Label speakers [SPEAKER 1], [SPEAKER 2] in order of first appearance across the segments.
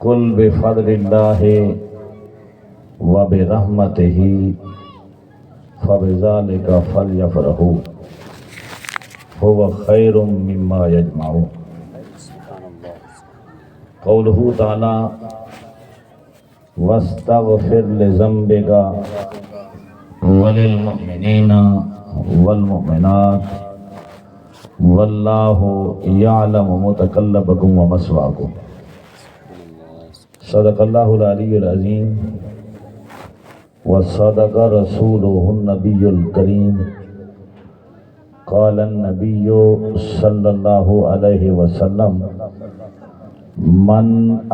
[SPEAKER 1] قل بفضل اللہ وبرحمتہ فبذلک فلیفرحوا هو خیر مما یجمعون۔ قولہ تعالی واستغفر لذنبک وللمؤمنین والمؤمنات واللہ یعلم متقلبکم ومثواکم۔ صدق اللہ العلی العظیم وصدق رسولہ النبی الکریم۔ قال النبی صلی اللہ علیہ وسلم من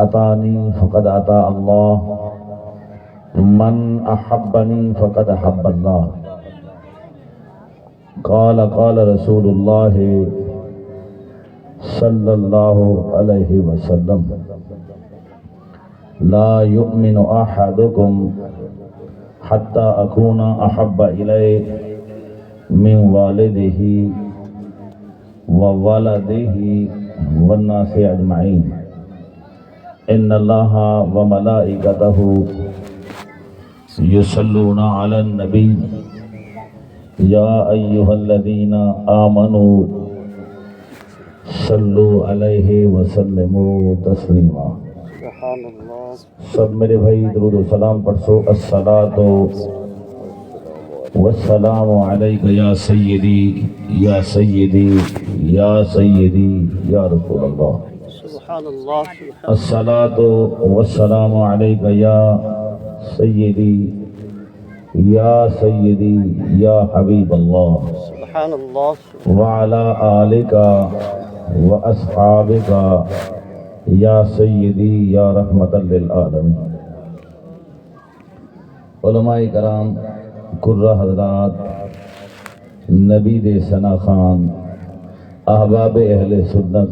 [SPEAKER 1] اطانی فقد اطاع اللہ من احبنی فقد احب اللہ۔ قال رسول اللہ صلی اللہ علیہ وسلم لا یؤمن احدکم حتی اکون احب الیہ من والدہ وولدہ والناس اجمعین ان اللہ وملائکتہ یصلون علی النبی یا ایہا الذین آمنوا صلوا علیہ وسلموا تسلیما۔ سب میرے بھائی درود و سلام پڑھو۔ الصلاۃ والسلام علیک یا سیدی یا سیدی یا سیدی یا رسول اللہ۔ الصلاۃ والسلام علیک یا سیدی یا سیدی یا حبیب اللہ وعلی آلک واصحابک یا سیدی یا رحمت للعالمین۔ علماء کرام، قرہ حضرات، نبی دے ثنا خان، احباب اہل سنت،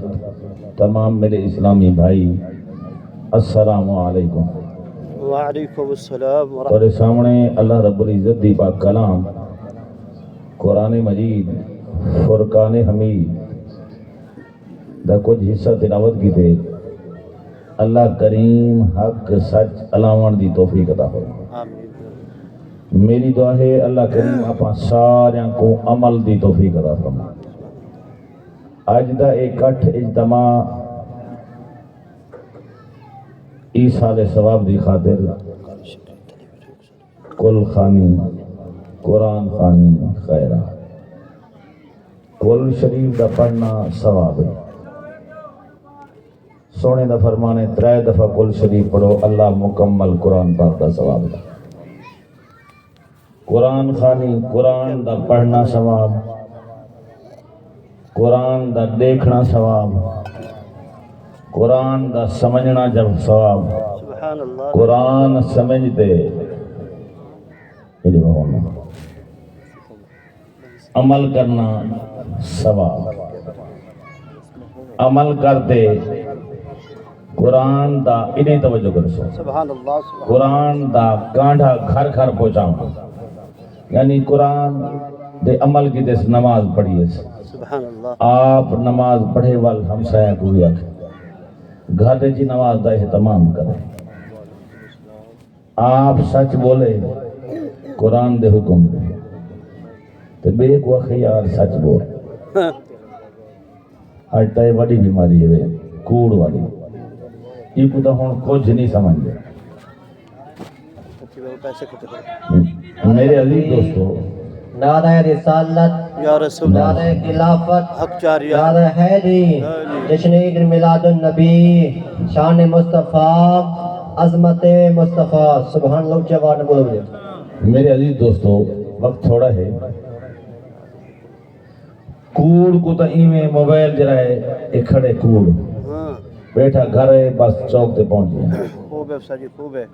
[SPEAKER 1] تمام میرے اسلامی بھائی، السلام علیکم۔
[SPEAKER 2] وعلیکم السلام
[SPEAKER 1] اور سامنے اللہ رب العزت دی پاک کلام قرآن مجید فرقان حمید دا کچھ حصہ تلاوت کی تھے۔ اللہ کریم حق سچ علاوان دی توفیق عطا فرمائے۔ میری دعا ہے اللہ کریم اپنا سارے کو عمل دی توفیق عطا فرمائے۔ آج دا اکٹھ اجتماع ایصال ثواب دی خاطر کل خانی قرآن خانی خیرہ کل شریف دا پڑھنا ثواب ہے۔ سونے دا فرمانے 3 دفعہ کل شریف پڑھو اللہ مکمل قرآن پاک دا ثواب ہے۔ قرآن خانی قرآن دا پڑھنا ثواب، قرآن دا دیکھنا ثواب، قرآن دا سمجھنا جب ثواب، قرآن سمجھتے عمل کرنا ثواب، عمل کرتے قرآن دا انہیں توجہ کرو قرآن دا کانڈھا گھر گھر پہنچاؤں، یعنی قرآن دے عمل کی دس نماز پڑھیے۔ آپ نماز پڑھے وال ہم سایہ کو بھی آکھیں گھر جی نماز دا اہتمام کریں۔ آپ سچ بولے قرآن دے حکم دے تے بے کو خیال سچ بول۔ آج تائے بڑی بیماری ہے کوڑ والی، یہ کو تو ہون کچھ نہیں سمجھ دے۔ میرے عزیز دوستو،
[SPEAKER 3] نعرہ رسالت
[SPEAKER 2] یا رسول اللہ،
[SPEAKER 3] نعرہ خلافت
[SPEAKER 2] حق جاریہ،
[SPEAKER 3] نعرہ حیدری، جشن عید میلاد النبی، شان مصطفیٰ، عظمت مصطفیٰ، سبحان اللہ جوان بولے۔
[SPEAKER 1] میرے عزیز دوستو، وقت تھوڑا ہے، کوڑ کو تو ایمیں موبائل جرائے ایک کھڑے کوڑ بیٹھا گھر ہے بس چوک تے پہنچ گیا،
[SPEAKER 2] خوب ہے ساجی خوب ہے،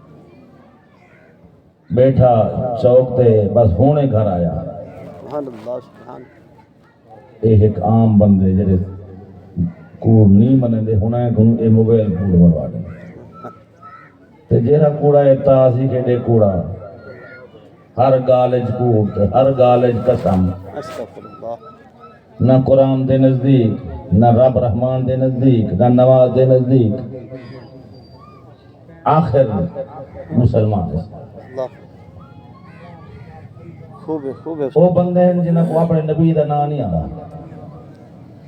[SPEAKER 1] بیٹھا چوک تے بس ہونے گھر آیا۔
[SPEAKER 2] سبحان اللہ سبحان
[SPEAKER 1] ایک عام بندے جڑے کوڑ نہیں منے دے ہونا ہے کنو اے موبائل کوڑ مروا دے تے جیرا کوڑا ہے تاسی کے دے کوڑا ہر گالج کوڑ تے ہر گالج قسم،
[SPEAKER 2] استغفر اللہ،
[SPEAKER 1] نہ قرآن دے نزدیک، نہ رب رحمان دے نزدیک، نہ نواز دے نزدیک، آخر مسلمان ہے
[SPEAKER 2] اللہ خوب ہے خوب ہے
[SPEAKER 1] وہ بندے ہیں جنہوں کو اپنے نبی دا نام نہیں آتا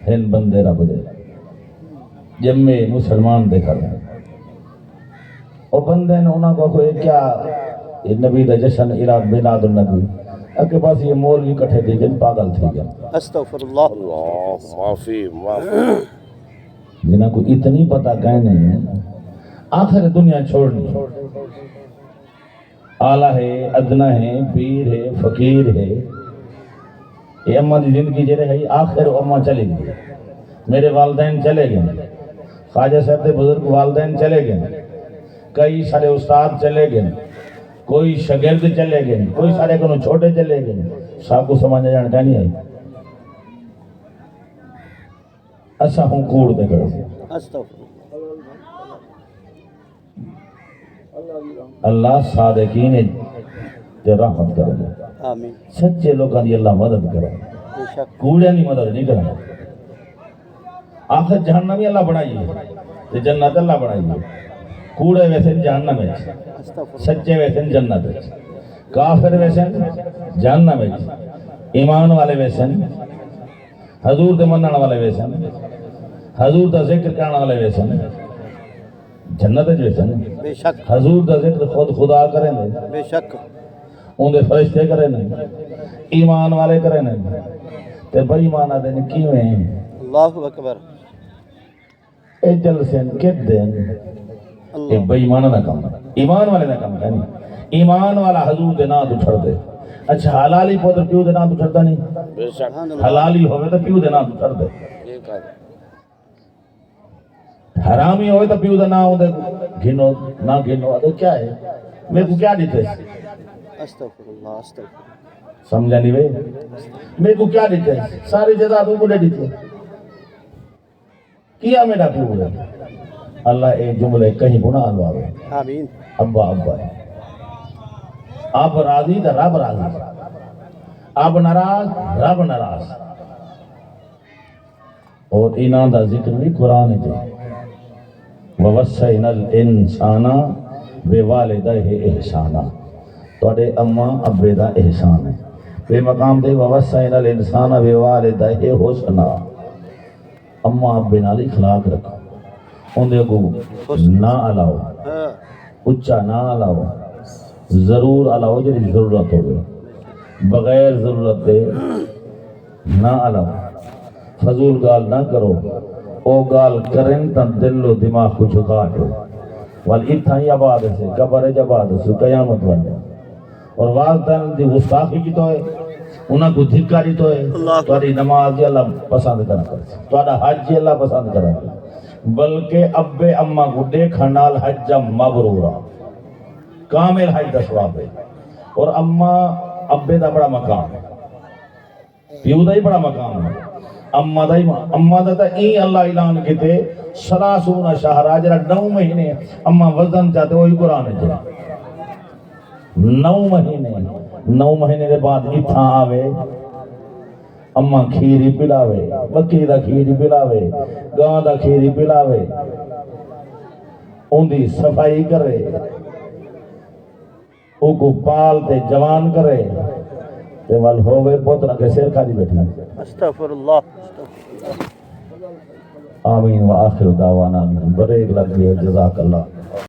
[SPEAKER 1] ہن بندے رب دے جمے مسلمان دے کر وہ بندے ہیں انہوں کو کوئی کیا یہ نبی دا جشن اراد میلاد النبی اگے پاس یہ مولوی کٹھے تھے جن پاگل تھی گیا
[SPEAKER 2] استغفر اللہ
[SPEAKER 4] اللہ معافی معافی
[SPEAKER 1] جنہوں کو اتنی پتہ کہنے ہیں آخر دنیا چھوڑنی آلہ ہے ادنا ہے پیر ہے فقیر ہے یہ اماں دی زندگی جڑے ہے آخر اماں چلے گئی میرے والدین چلے گئے خواجہ صاحب دے بزرگ والدین چلے گئے کئی سارے استاد چلے گئے کوئی شاگرد چلے گئے کوئی سارے کو چھوٹے چلے گئے سب کو سمجھ جانتا نہیں آئی اسا ہوں کوڑ دے کرو
[SPEAKER 2] استغفر
[SPEAKER 1] اللہ صادقین تے رحمت کرے گا
[SPEAKER 2] آمین
[SPEAKER 1] سچے لوگوں دی اللہ مدد کرے
[SPEAKER 2] بے شک
[SPEAKER 1] کوڑے نہیں مدد نہیں کرنا آخر جہنم ہی اللہ بنائی ہے تے جنت اللہ بنائی ہے کوڑے ویسے جہنم ہے
[SPEAKER 2] استغفر
[SPEAKER 1] سچے ویسے جنت ہے کافر ویسے جہنم ہے ایمان والے ویسے حضور دے منن والے ویسے حضور دا ذکر کرنے والے ویسے جنت ہے ویسے
[SPEAKER 2] بے شک
[SPEAKER 1] حضور دا ذکر خود خدا کریں دے
[SPEAKER 2] بے شک
[SPEAKER 1] اون دے فرشتے کریں دے ایمان والے کریں دے تے بے ایمان آدھے نے کیویں
[SPEAKER 2] اللہ اکبر
[SPEAKER 1] اے جلسے کت دیں اے
[SPEAKER 2] اللہ
[SPEAKER 1] بے ایمان نہ کم ہے ایمان والے نہ کم ہے ایمان والا حضور دے نام تو چھڑ دے اچھا حلالی پوتر پیو دے نام تو چھڑتا نہیں
[SPEAKER 4] بے شک
[SPEAKER 2] سبحان اللہ
[SPEAKER 1] حلالی ہوئے تو پیو دے نام تو چھڑ دے
[SPEAKER 4] یہ کہا
[SPEAKER 1] حرامی ہوئے تو پیو دے نام دے گھنو نہ گھنو تو کیا ہے میرے کو کیا دیتے
[SPEAKER 2] استغفر اللہ استغفر
[SPEAKER 1] سمجھا نہیں بھئی میرے کو کیا دیتے ساری جزا تو کو دے دیتے کیا میرا پیو دے اللہ ایک جملے کہیں گناہ لوارے
[SPEAKER 2] آمین
[SPEAKER 1] ابا ابا ہے اب راضی تو رب راضی اب ناراض رب ناراض اور انہاں دا ذکر بھی قرآن ہے وَوَسَّيْنَا الْإِنسَانَ بِوَالِدَيْهِ إِحْسَانًا توڑے اماں ابے دا احسان ہے بے مقام دے وَوَسَّيْنَا الْإِنسَانَ بِوَالِدَيْهِ حُسْنًا اماں ابے نال اخلاق رکھو ان دے کو نہ الاؤ
[SPEAKER 2] ہاں
[SPEAKER 1] اچھا نہ الاؤ ضرور الاؤ جی ضرورت ہوگی بغیر ضرورت دے نہ الاؤ فضول گال نہ کرو او گال کریں تا دل و دماغ کو جھکا دو والاتھا ہی آباد سے قبر جباد سے قیامت والے اور والدین دی گستاخی کی تو ہے انہاں کو دھکاری تو ہے تاری نماز جی اللہ پسند کرنا کرے تارا حج جی اللہ پسند کرنا کرے بلکہ ابے اماں کو دیکھا نال حج مبرورا کامل حج دا ثواب ہے اور اماں ابے دا بڑا مقام ہے پیو دا ہی بڑا مقام ہے اماں دا تا این اللہ اعلان کیتے سلاسون شہرہ جرا 9 مہینے اماں وزن چاہتے وہی قرآن ہے 9 مہینے دے بعد اتھا آوے اماں کھیری پلاوے بکری دا کھیری پلاوے گاں دا کھیری پلاوے ان دی صفائی کرے او کو پال تے جوان کرے تے وال ہوئے پوترہ کے سیر کھا دی بیٹھنا
[SPEAKER 2] استغفر اللہ استغفر اللہ
[SPEAKER 1] آمین و آخر دعوانا بریک لگ گئے جزاک اللہ